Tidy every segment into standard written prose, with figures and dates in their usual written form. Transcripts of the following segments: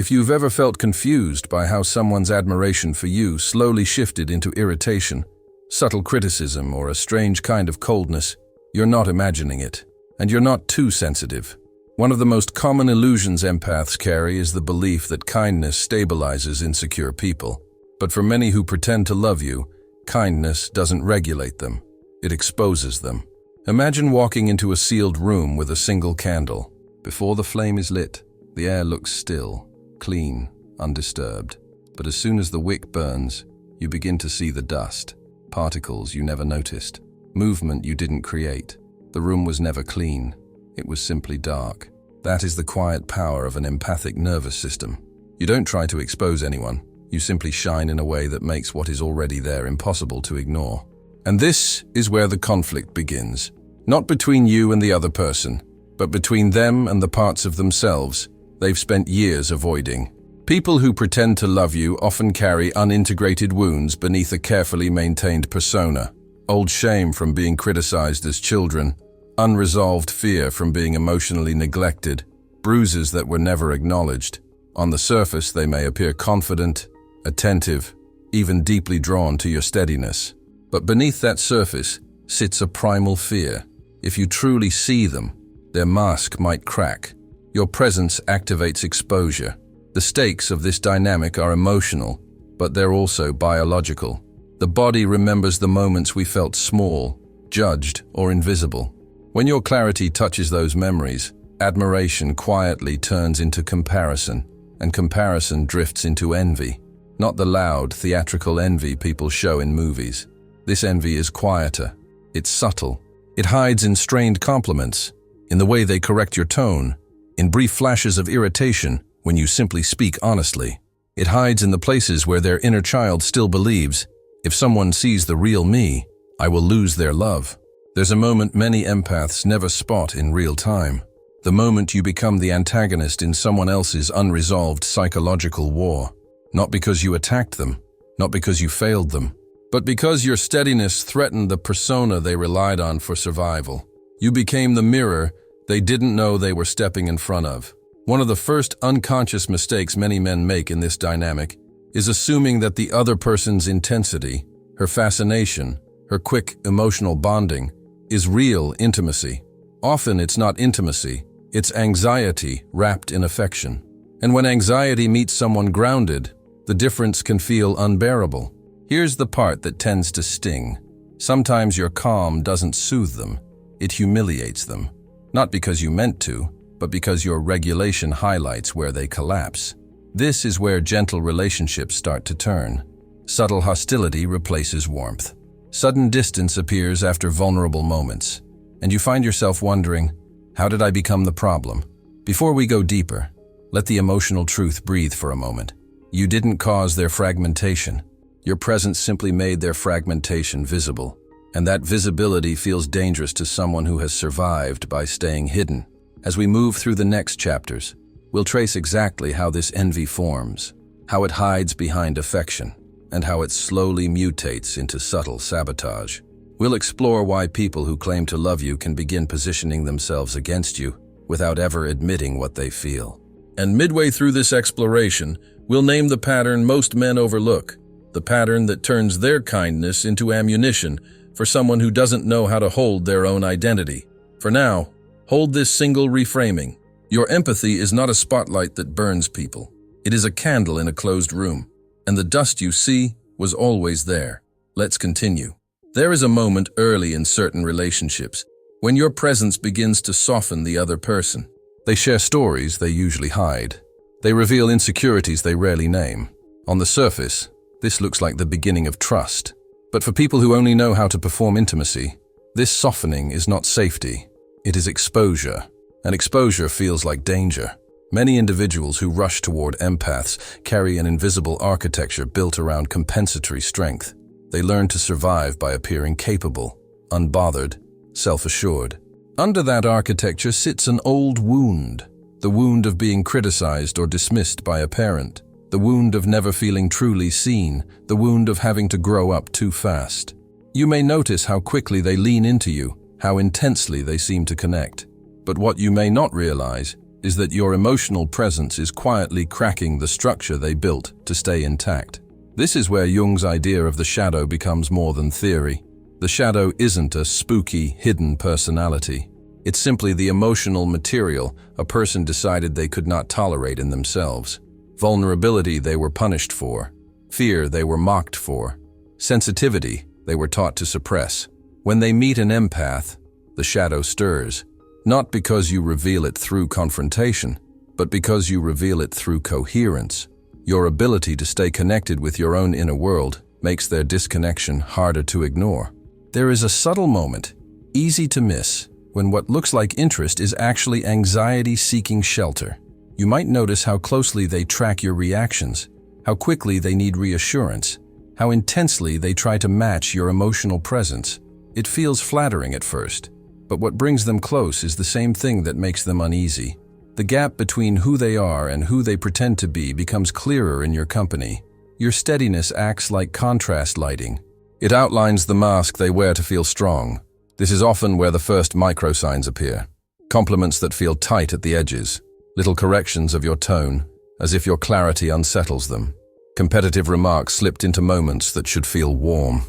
If you've ever felt confused by how someone's admiration for you slowly shifted into irritation, subtle criticism, or a strange kind of coldness, you're not imagining it, and you're not too sensitive. One of the most common illusions empaths carry is the belief that kindness stabilizes insecure people. But for many who pretend to love you, kindness doesn't regulate them. It exposes them. Imagine walking into a sealed room with a single candle. Before the flame is lit, the air looks still, clean, undisturbed. But as soon as the wick burns, you begin to see the dust, particles you never noticed, movement you didn't create. The room was never clean. It was simply dark. That is the quiet power of an empathic nervous system. You don't try to expose anyone. You simply shine in a way that makes what is already there impossible to ignore. And this is where the conflict begins. Not between you and the other person, but between them and the parts of themselves they've spent years avoiding. People who pretend to love you often carry unintegrated wounds beneath a carefully maintained persona. Old shame from being criticized as children, unresolved fear from being emotionally neglected, bruises that were never acknowledged. On the surface, they may appear confident, attentive, even deeply drawn to your steadiness. But beneath that surface sits a primal fear. If you truly see them, their mask might crack. Your presence activates exposure. The stakes of this dynamic are emotional, but they're also biological. The body remembers the moments we felt small, judged, or invisible. When your clarity touches those memories, admiration quietly turns into comparison, and comparison drifts into envy. Not the loud, theatrical envy people show in movies. This envy is quieter. It's subtle. It hides in strained compliments, in the way they correct your tone, in brief flashes of irritation when you simply speak honestly. It hides in the places where their inner child still believes, if someone sees the real me, I will lose their love. There's a moment many empaths never spot in real time. The moment you become the antagonist in someone else's unresolved psychological war. Not because you attacked them, not because you failed them, but because your steadiness threatened the persona they relied on for survival. You became the mirror they didn't know they were stepping in front of. One of the first unconscious mistakes many men make in this dynamic is assuming that the other person's intensity, her fascination, her quick emotional bonding, is real intimacy. Often it's not intimacy, it's anxiety wrapped in affection. And when anxiety meets someone grounded, the difference can feel unbearable. Here's the part that tends to sting. Sometimes your calm doesn't soothe them, it humiliates them. Not because you meant to, but because your regulation highlights where they collapse. This is where gentle relationships start to turn. Subtle hostility replaces warmth. Sudden distance appears after vulnerable moments, and you find yourself wondering, how did I become the problem? Before we go deeper, let the emotional truth breathe for a moment. You didn't cause their fragmentation. Your presence simply made their fragmentation visible, and that visibility feels dangerous to someone who has survived by staying hidden. As we move through the next chapters, we'll trace exactly how this envy forms, how it hides behind affection, and how it slowly mutates into subtle sabotage. We'll explore why people who claim to love you can begin positioning themselves against you without ever admitting what they feel. And midway through this exploration, we'll name the pattern most men overlook, the pattern that turns their kindness into ammunition for someone who doesn't know how to hold their own identity. For now, hold this single reframing. Your empathy is not a spotlight that burns people. It is a candle in a closed room, and the dust you see was always there. Let's continue. There is a moment early in certain relationships when your presence begins to soften the other person. They share stories they usually hide. They reveal insecurities they rarely name. On the surface, this looks like the beginning of trust. But for people who only know how to perform intimacy, this softening is not safety. It is exposure, and exposure feels like danger. Many individuals who rush toward empaths carry an invisible architecture built around compensatory strength. They learn to survive by appearing capable, unbothered, self-assured. Under that architecture sits an old wound, the wound of being criticized or dismissed by a parent, the wound of never feeling truly seen, the wound of having to grow up too fast. You may notice how quickly they lean into you, how intensely they seem to connect. But what you may not realize is that your emotional presence is quietly cracking the structure they built to stay intact. This is where Jung's idea of the shadow becomes more than theory. The shadow isn't a spooky, hidden personality. It's simply the emotional material a person decided they could not tolerate in themselves. Vulnerability they were punished for. Fear they were mocked for. Sensitivity they were taught to suppress. When they meet an empath, the shadow stirs. Not because you reveal it through confrontation, but because you reveal it through coherence. Your ability to stay connected with your own inner world makes their disconnection harder to ignore. There is a subtle moment, easy to miss, when what looks like interest is actually anxiety seeking shelter. You might notice how closely they track your reactions, how quickly they need reassurance, how intensely they try to match your emotional presence. It feels flattering at first, but what brings them close is the same thing that makes them uneasy. The gap between who they are and who they pretend to be becomes clearer in your company. Your steadiness acts like contrast lighting. It outlines the mask they wear to feel strong. This is often where the first microsigns appear. Compliments that feel tight at the edges. Little corrections of your tone, as if your clarity unsettles them. Competitive remarks slipped into moments that should feel warm.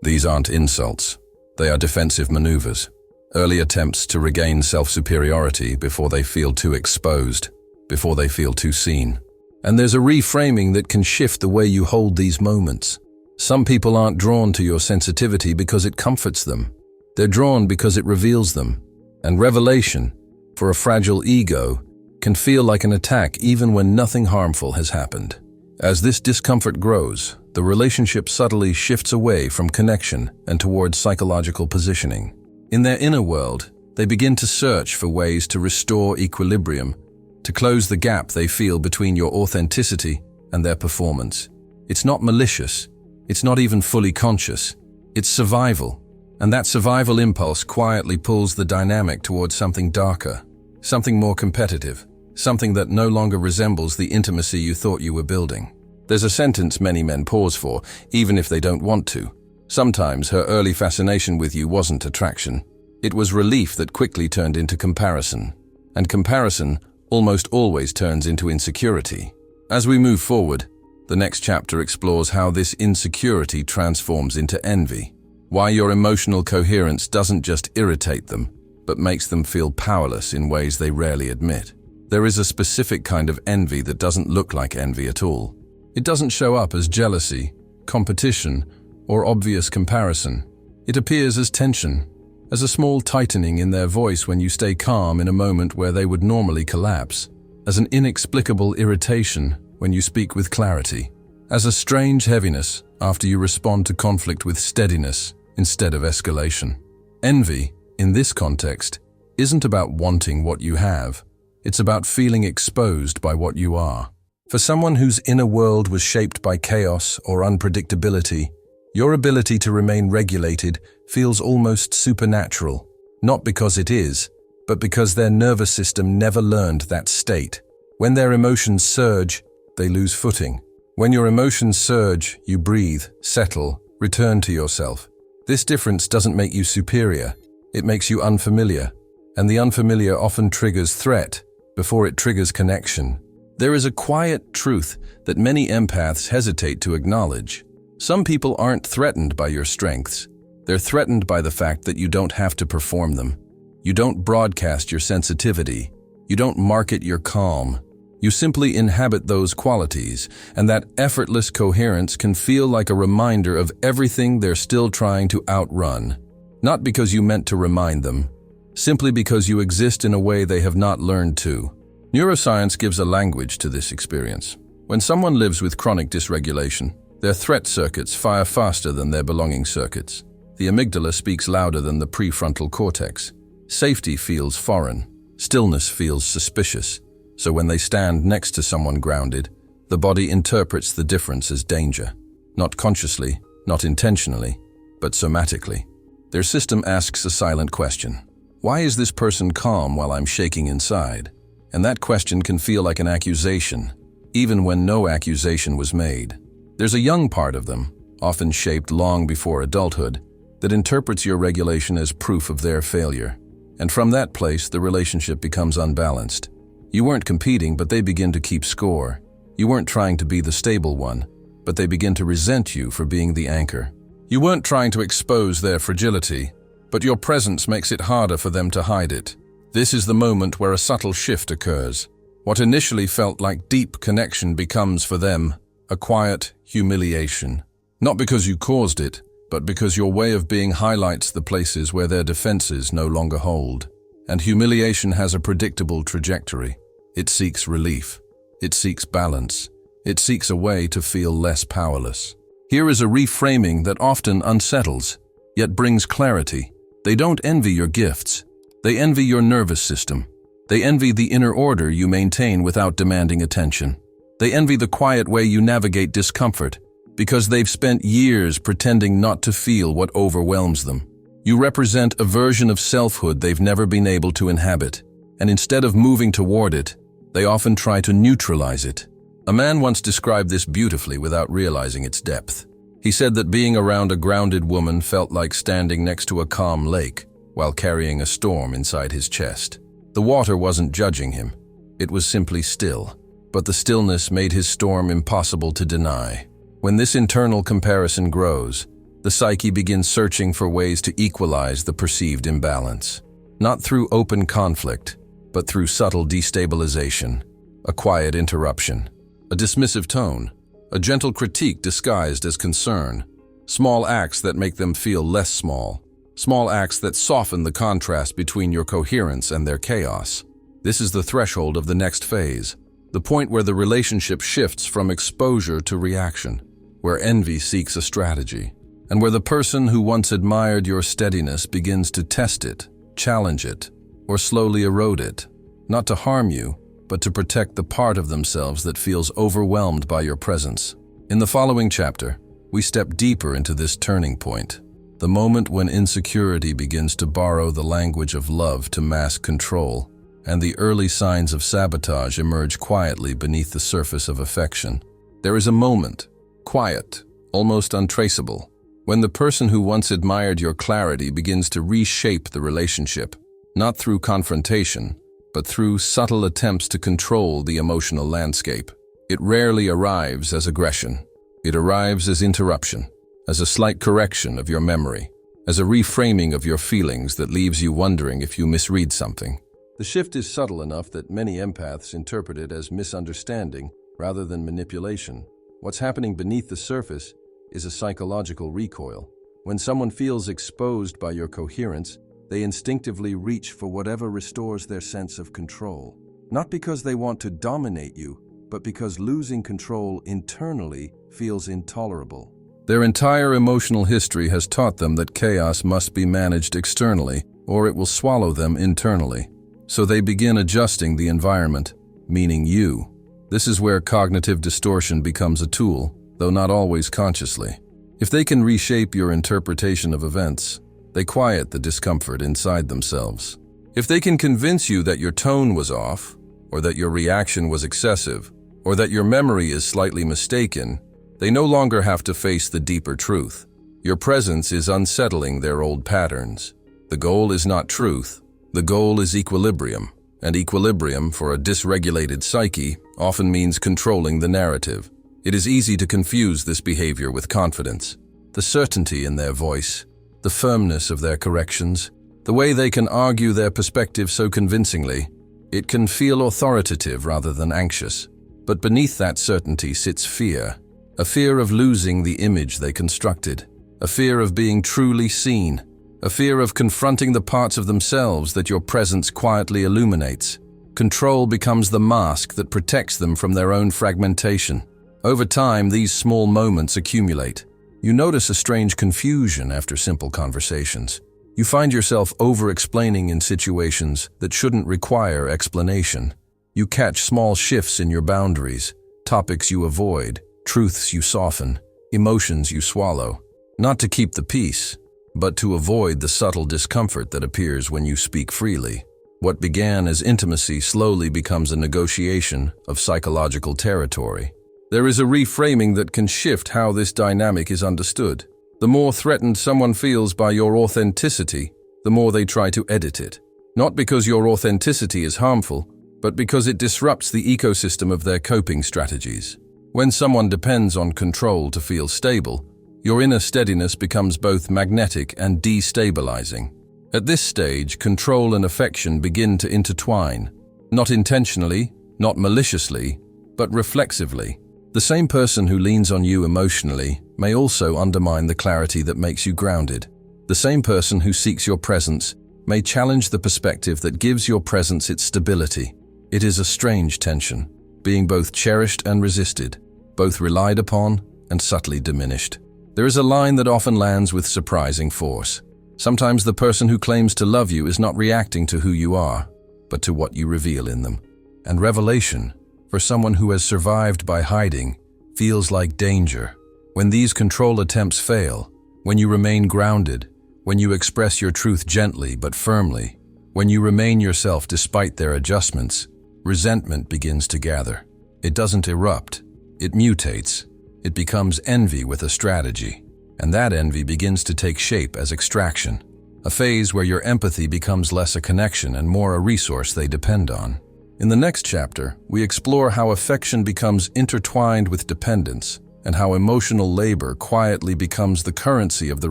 These aren't insults. They are defensive maneuvers. Early attempts to regain self-superiority before they feel too exposed, before they feel too seen. And there's a reframing that can shift the way you hold these moments. Some people aren't drawn to your sensitivity because it comforts them. They're drawn because it reveals them. And revelation, for a fragile ego, can feel like an attack even when nothing harmful has happened. As this discomfort grows, the relationship subtly shifts away from connection and towards psychological positioning. In their inner world, they begin to search for ways to restore equilibrium, to close the gap they feel between your authenticity and their performance. It's not malicious. It's not even fully conscious. It's survival. And that survival impulse quietly pulls the dynamic towards something darker, something more competitive, something that no longer resembles the intimacy you thought you were building. There's a sentence many men pause for, even if they don't want to. Sometimes her early fascination with you wasn't attraction. It was relief that quickly turned into comparison. And comparison almost always turns into insecurity. As we move forward, the next chapter explores how this insecurity transforms into envy. Why your emotional coherence doesn't just irritate them, but makes them feel powerless in ways they rarely admit. There is a specific kind of envy that doesn't look like envy at all. It doesn't show up as jealousy, competition, or obvious comparison. It appears as tension, as a small tightening in their voice when you stay calm in a moment where they would normally collapse, as an inexplicable irritation when you speak with clarity, as a strange heaviness after you respond to conflict with steadiness instead of escalation. Envy, in this context, isn't about wanting what you have. It's about feeling exposed by what you are. For someone whose inner world was shaped by chaos or unpredictability, your ability to remain regulated feels almost supernatural, not because it is, but because their nervous system never learned that state. When their emotions surge, they lose footing. When your emotions surge, you breathe, settle, return to yourself. This difference doesn't make you superior. It makes you unfamiliar. And the unfamiliar often triggers threat before it triggers connection. There is a quiet truth that many empaths hesitate to acknowledge. Some people aren't threatened by your strengths. They're threatened by the fact that you don't have to perform them. You don't broadcast your sensitivity. You don't market your calm. You simply inhabit those qualities, and that effortless coherence can feel like a reminder of everything they're still trying to outrun. Not because you meant to remind them, simply because you exist in a way they have not learned to. Neuroscience gives a language to this experience. When someone lives with chronic dysregulation, their threat circuits fire faster than their belonging circuits. The amygdala speaks louder than the prefrontal cortex. Safety feels foreign. Stillness feels suspicious. So when they stand next to someone grounded, the body interprets the difference as danger. Not consciously, not intentionally, but somatically. Their system asks a silent question. Why is this person calm while I'm shaking inside? And that question can feel like an accusation, even when no accusation was made. There's a young part of them, often shaped long before adulthood, that interprets your regulation as proof of their failure. And from that place, the relationship becomes unbalanced. You weren't competing, but they begin to keep score. You weren't trying to be the stable one, but they begin to resent you for being the anchor. You weren't trying to expose their fragility, but your presence makes it harder for them to hide it. This is the moment where a subtle shift occurs. What initially felt like deep connection becomes for them a quiet humiliation. Not because you caused it, but because your way of being highlights the places where their defenses no longer hold. And humiliation has a predictable trajectory. It seeks relief. It seeks balance. It seeks a way to feel less powerless. Here is a reframing that often unsettles, yet brings clarity. They don't envy your gifts. They envy your nervous system. They envy the inner order you maintain without demanding attention. They envy the quiet way you navigate discomfort, because they've spent years pretending not to feel what overwhelms them. You represent a version of selfhood they've never been able to inhabit, and instead of moving toward it, they often try to neutralize it. A man once described this beautifully without realizing its depth. He said that being around a grounded woman felt like standing next to a calm lake while carrying a storm inside his chest. The water wasn't judging him. It was simply still, but the stillness made his storm impossible to deny. When this internal comparison grows, the psyche begins searching for ways to equalize the perceived imbalance. Not through open conflict, but through subtle destabilization, a quiet interruption, a dismissive tone, a gentle critique disguised as concern, small acts that make them feel less small, small acts that soften the contrast between your coherence and their chaos. This is the threshold of the next phase, the point where the relationship shifts from exposure to reaction, where envy seeks a strategy, and where the person who once admired your steadiness begins to test it, challenge it, or slowly erode it, not to harm you, but to protect the part of themselves that feels overwhelmed by your presence. In the following chapter, we step deeper into this turning point, the moment when insecurity begins to borrow the language of love to mask control, and the early signs of sabotage emerge quietly beneath the surface of affection. There is a moment, quiet, almost untraceable, when the person who once admired your clarity begins to reshape the relationship, not through confrontation, but through subtle attempts to control the emotional landscape. It rarely arrives as aggression. It arrives as interruption, as a slight correction of your memory, as a reframing of your feelings that leaves you wondering if you misread something. The shift is subtle enough that many empaths interpret it as misunderstanding rather than manipulation. What's happening beneath the surface is a psychological recoil. When someone feels exposed by your coherence, they instinctively reach for whatever restores their sense of control. Not because they want to dominate you, but because losing control internally feels intolerable. Their entire emotional history has taught them that chaos must be managed externally, or it will swallow them internally. So they begin adjusting the environment, meaning you. This is where cognitive distortion becomes a tool, though not always consciously. If they can reshape your interpretation of events, they quiet the discomfort inside themselves. If they can convince you that your tone was off, or that your reaction was excessive, or that your memory is slightly mistaken, they no longer have to face the deeper truth. Your presence is unsettling their old patterns. The goal is not truth. The goal is equilibrium, and equilibrium for a dysregulated psyche often means controlling the narrative. It is easy to confuse this behavior with confidence. The certainty in their voice, the firmness of their corrections, the way they can argue their perspective so convincingly, it can feel authoritative rather than anxious. But beneath that certainty sits fear, a fear of losing the image they constructed, a fear of being truly seen, a fear of confronting the parts of themselves that your presence quietly illuminates. Control becomes the mask that protects them from their own fragmentation. Over time, these small moments accumulate. You notice a strange confusion after simple conversations. You find yourself over-explaining in situations that shouldn't require explanation. You catch small shifts in your boundaries, topics you avoid, truths you soften, emotions you swallow. Not to keep the peace, but to avoid the subtle discomfort that appears when you speak freely. What began as intimacy slowly becomes a negotiation of psychological territory. There is a reframing that can shift how this dynamic is understood. The more threatened someone feels by your authenticity, the more they try to edit it. Not because your authenticity is harmful, but because it disrupts the ecosystem of their coping strategies. When someone depends on control to feel stable, your inner steadiness becomes both magnetic and destabilizing. At this stage, control and affection begin to intertwine, not intentionally, not maliciously, but reflexively. The same person who leans on you emotionally may also undermine the clarity that makes you grounded. The same person who seeks your presence may challenge the perspective that gives your presence its stability. It is a strange tension, being both cherished and resisted, both relied upon and subtly diminished. There is a line that often lands with surprising force. Sometimes the person who claims to love you is not reacting to who you are, but to what you reveal in them. And revelation, for someone who has survived by hiding, feels like danger. When these control attempts fail, when you remain grounded, when you express your truth gently but firmly, when you remain yourself despite their adjustments, resentment begins to gather. It doesn't erupt, it mutates. It becomes envy with a strategy, and that envy begins to take shape as extraction, a phase where your empathy becomes less a connection and more a resource they depend on. In the next chapter, we explore how affection becomes intertwined with dependence and how emotional labor quietly becomes the currency of the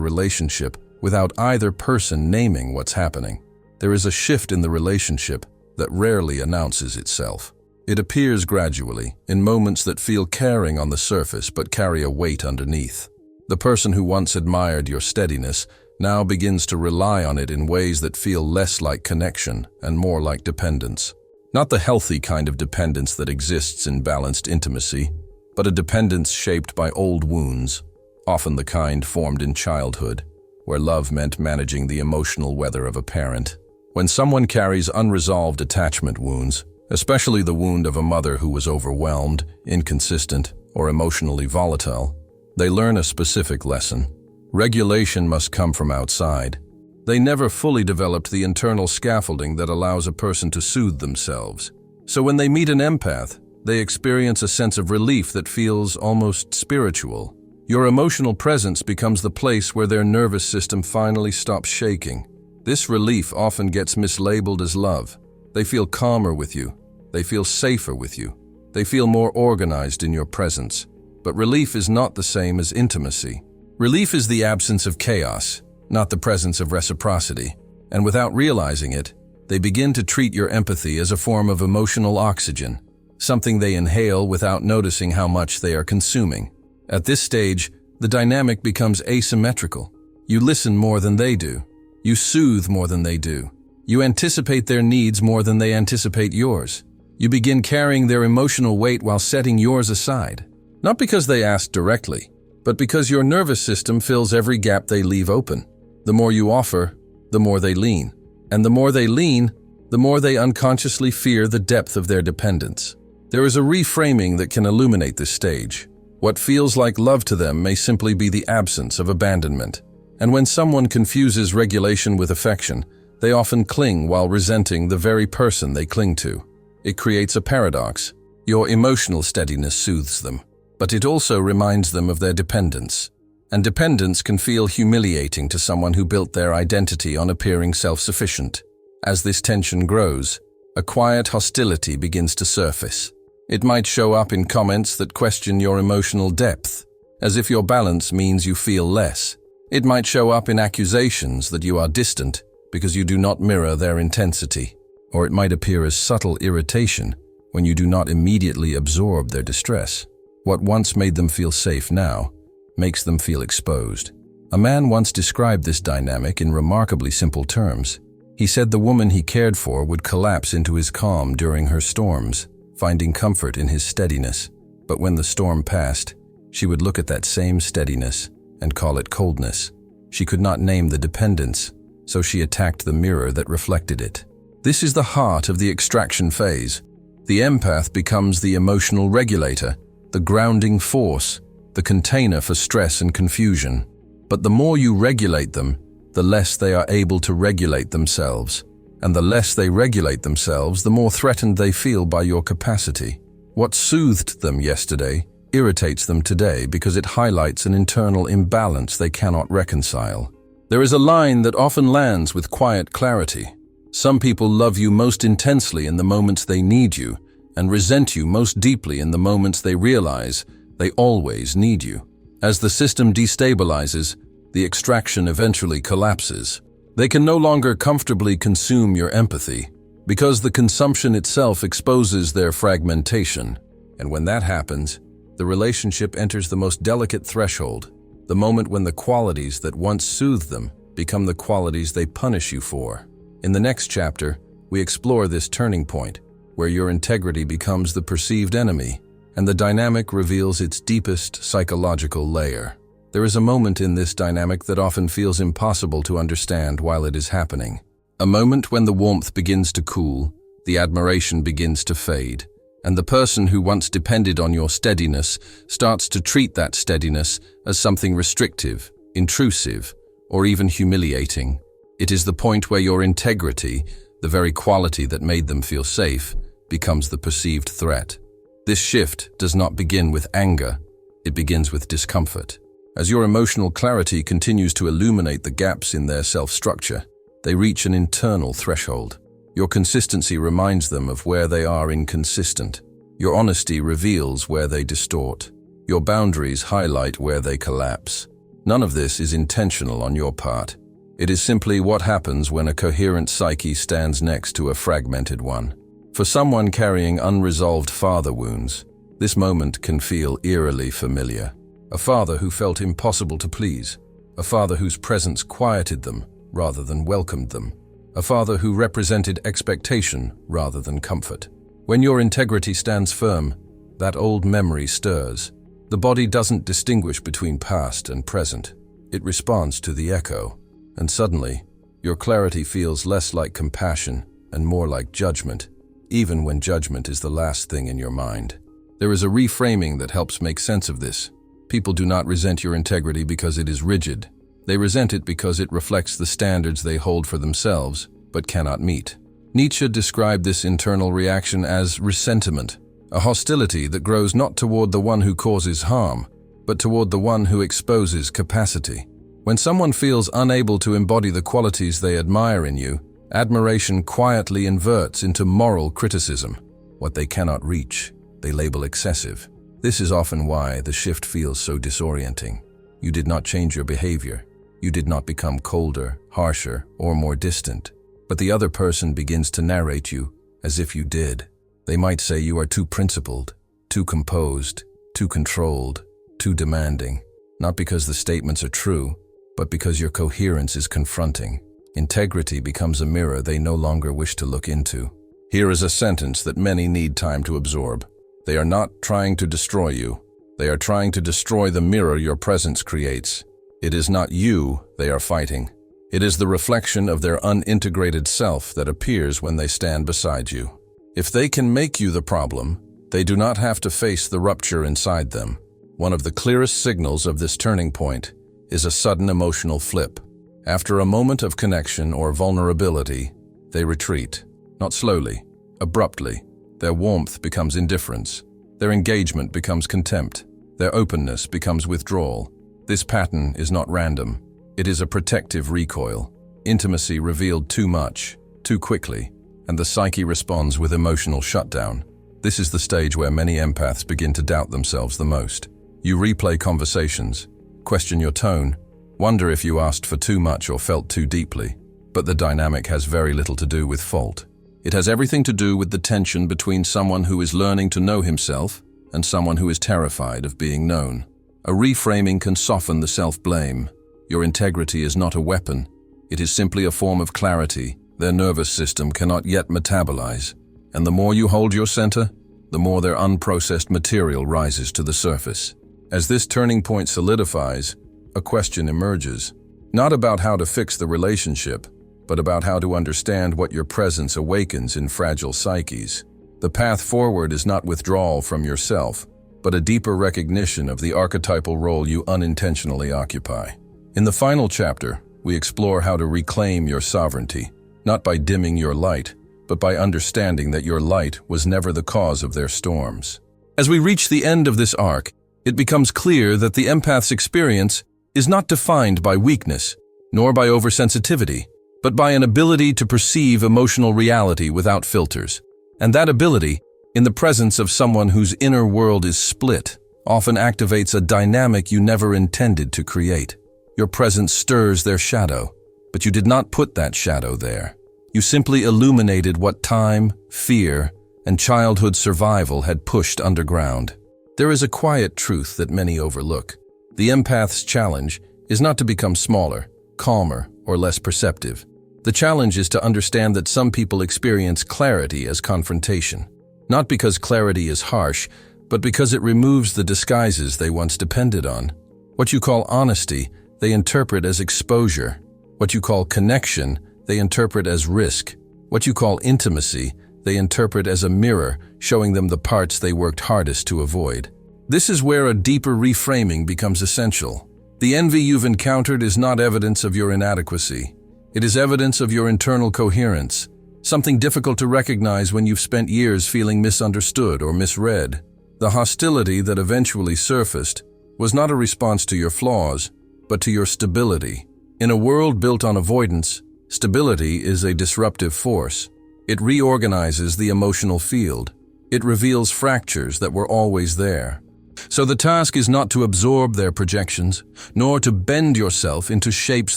relationship without either person naming what's happening. There is a shift in the relationship that rarely announces itself. It appears gradually, in moments that feel caring on the surface but carry a weight underneath. The person who once admired your steadiness now begins to rely on it in ways that feel less like connection and more like dependence. Not the healthy kind of dependence that exists in balanced intimacy, but a dependence shaped by old wounds, often the kind formed in childhood, where love meant managing the emotional weather of a parent. When someone carries unresolved attachment wounds, especially the wound of a mother who was overwhelmed, inconsistent, or emotionally volatile, they learn a specific lesson. Regulation must come from outside. They never fully developed the internal scaffolding that allows a person to soothe themselves. So when they meet an empath, they experience a sense of relief that feels almost spiritual. Your emotional presence becomes the place where their nervous system finally stops shaking. This relief often gets mislabeled as love. They feel calmer with you. They feel safer with you. They feel more organized in your presence. But relief is not the same as intimacy. Relief is the absence of chaos, not the presence of reciprocity. And without realizing it, they begin to treat your empathy as a form of emotional oxygen, something they inhale without noticing how much they are consuming. At this stage, the dynamic becomes asymmetrical. You listen more than they do. You soothe more than they do. You anticipate their needs more than they anticipate yours. You begin carrying their emotional weight while setting yours aside. Not because they ask directly, but because your nervous system fills every gap they leave open. The more you offer, the more they lean. And the more they lean, the more they unconsciously fear the depth of their dependence. There is a reframing that can illuminate this stage. What feels like love to them may simply be the absence of abandonment. And when someone confuses regulation with affection, they often cling while resenting the very person they cling to. It creates a paradox. Your emotional steadiness soothes them, but it also reminds them of their dependence. And dependence can feel humiliating to someone who built their identity on appearing self-sufficient. As this tension grows, a quiet hostility begins to surface. It might show up in comments that question your emotional depth, as if your balance means you feel less. It might show up in accusations that you are distant because you do not mirror their intensity. Or it might appear as subtle irritation when you do not immediately absorb their distress. What once made them feel safe now makes them feel exposed. A man once described this dynamic in remarkably simple terms. He said the woman he cared for would collapse into his calm during her storms, finding comfort in his steadiness. But when the storm passed, she would look at that same steadiness and call it coldness. She could not name the dependence, so she attacked the mirror that reflected it. This is the heart of the extraction phase. The empath becomes the emotional regulator, the grounding force, the container for stress and confusion. But the more you regulate them, the less they are able to regulate themselves. And the less they regulate themselves, the more threatened they feel by your capacity. What soothed them yesterday irritates them today because it highlights an internal imbalance they cannot reconcile. There is a line that often lands with quiet clarity. Some people love you most intensely in the moments they need you, and resent you most deeply in the moments they realize they always need you. As the system destabilizes, the extraction eventually collapses. They can no longer comfortably consume your empathy, because the consumption itself exposes their fragmentation. And when that happens, the relationship enters the most delicate threshold, the moment when the qualities that once soothed them become the qualities they punish you for. In the next chapter, we explore this turning point, where your integrity becomes the perceived enemy, and the dynamic reveals its deepest psychological layer. There is a moment in this dynamic that often feels impossible to understand while it is happening. A moment when the warmth begins to cool, the admiration begins to fade, and the person who once depended on your steadiness starts to treat that steadiness as something restrictive, intrusive, or even humiliating. It is the point where your integrity, the very quality that made them feel safe, becomes the perceived threat. This shift does not begin with anger, it begins with discomfort. As your emotional clarity continues to illuminate the gaps in their self-structure, they reach an internal threshold. Your consistency reminds them of where they are inconsistent. Your honesty reveals where they distort. Your boundaries highlight where they collapse. None of this is intentional on your part. It is simply what happens when a coherent psyche stands next to a fragmented one. For someone carrying unresolved father wounds, this moment can feel eerily familiar. A father who felt impossible to please. A father whose presence quieted them rather than welcomed them. A father who represented expectation rather than comfort. When your integrity stands firm, that old memory stirs. The body doesn't distinguish between past and present. It responds to the echo. And suddenly, your clarity feels less like compassion and more like judgment, even when judgment is the last thing in your mind. There is a reframing that helps make sense of this. People do not resent your integrity because it is rigid. They resent it because it reflects the standards they hold for themselves, but cannot meet. Nietzsche described this internal reaction as ressentiment, a hostility that grows not toward the one who causes harm, but toward the one who exposes capacity. When someone feels unable to embody the qualities they admire in you, admiration quietly inverts into moral criticism. What they cannot reach, they label excessive. This is often why the shift feels so disorienting. You did not change your behavior. You did not become colder, harsher, or more distant. But the other person begins to narrate you as if you did. They might say you are too principled, too composed, too controlled, too demanding. Not because the statements are true, but because your coherence is confronting. Integrity becomes a mirror they no longer wish to look into. Here is a sentence that many need time to absorb. They are not trying to destroy you. They are trying to destroy the mirror your presence creates. It is not you they are fighting. It is the reflection of their unintegrated self that appears when they stand beside you. If they can make you the problem, they do not have to face the rupture inside them. One of the clearest signals of this turning point is a sudden emotional flip. After a moment of connection or vulnerability, they retreat. Not slowly, abruptly. Their warmth becomes indifference. Their engagement becomes contempt. Their openness becomes withdrawal. This pattern is not random. It is a protective recoil. Intimacy revealed too much, too quickly, and the psyche responds with emotional shutdown. This is the stage where many empaths begin to doubt themselves the most. You replay conversations, question your tone, wonder if you asked for too much or felt too deeply. But the dynamic has very little to do with fault. It has everything to do with the tension between someone who is learning to know himself and someone who is terrified of being known. A reframing can soften the self-blame. Your integrity is not a weapon. It is simply a form of clarity their nervous system cannot yet metabolize. And the more you hold your center, the more their unprocessed material rises to the surface. As this turning point solidifies, a question emerges. Not about how to fix the relationship, but about how to understand what your presence awakens in fragile psyches. The path forward is not withdrawal from yourself, but a deeper recognition of the archetypal role you unintentionally occupy. In the final chapter, we explore how to reclaim your sovereignty, not by dimming your light, but by understanding that your light was never the cause of their storms. As we reach the end of this arc, it becomes clear that the empath's experience is not defined by weakness, nor by oversensitivity, but by an ability to perceive emotional reality without filters. And that ability, in the presence of someone whose inner world is split, often activates a dynamic you never intended to create. Your presence stirs their shadow, but you did not put that shadow there. You simply illuminated what time, fear, and childhood survival had pushed underground. There is a quiet truth that many overlook. The empath's challenge is not to become smaller, calmer, or less perceptive. The challenge is to understand that some people experience clarity as confrontation, not because clarity is harsh, but because it removes the disguises they once depended on. What you call honesty, they interpret as exposure. What you call connection, they interpret as risk. What you call intimacy, they interpret as a mirror, showing them the parts they worked hardest to avoid. This is where a deeper reframing becomes essential. The envy you've encountered is not evidence of your inadequacy. It is evidence of your internal coherence, something difficult to recognize when you've spent years feeling misunderstood or misread. The hostility that eventually surfaced was not a response to your flaws, but to your stability. In a world built on avoidance, stability is a disruptive force. It reorganizes the emotional field. It reveals fractures that were always there. So the task is not to absorb their projections, nor to bend yourself into shapes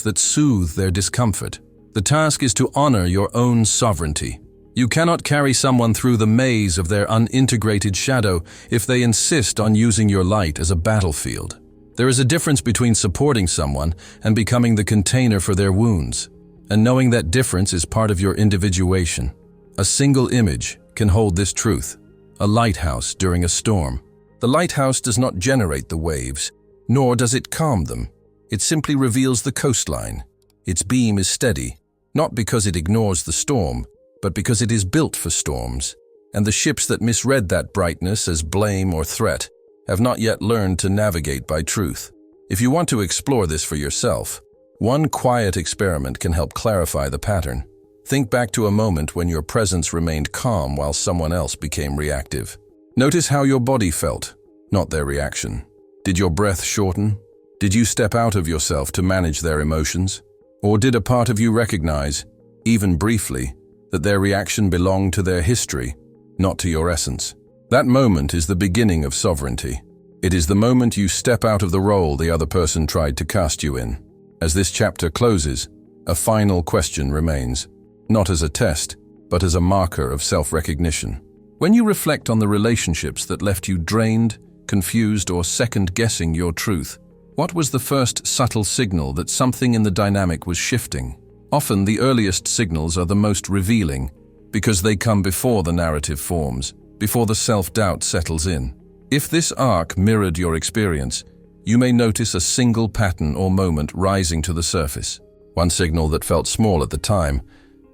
that soothe their discomfort. The task is to honor your own sovereignty. You cannot carry someone through the maze of their unintegrated shadow if they insist on using your light as a battlefield. There is a difference between supporting someone and becoming the container for their wounds, and knowing that difference is part of your individuation. A single image can hold this truth: a lighthouse during a storm. The lighthouse does not generate the waves, nor does it calm them. It simply reveals the coastline. Its beam is steady, not because it ignores the storm, but because it is built for storms. And the ships that misread that brightness as blame or threat have not yet learned to navigate by truth. If you want to explore this for yourself, one quiet experiment can help clarify the pattern. Think back to a moment when your presence remained calm while someone else became reactive. Notice how your body felt, not their reaction. Did your breath shorten? Did you step out of yourself to manage their emotions? Or did a part of you recognize, even briefly, that their reaction belonged to their history, not to your essence? That moment is the beginning of sovereignty. It is the moment you step out of the role the other person tried to cast you in. As this chapter closes, a final question remains, not as a test, but as a marker of self-recognition. When you reflect on the relationships that left you drained, confused, or second-guessing your truth, what was the first subtle signal that something in the dynamic was shifting? Often the earliest signals are the most revealing, because they come before the narrative forms, before the self-doubt settles in. If this arc mirrored your experience, you may notice a single pattern or moment rising to the surface. One signal that felt small at the time,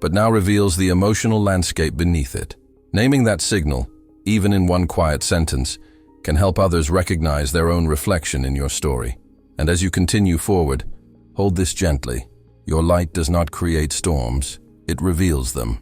but now reveals the emotional landscape beneath it. Naming that signal, even in one quiet sentence, can help others recognize their own reflection in your story. And as you continue forward, hold this gently. Your light does not create storms, it reveals them.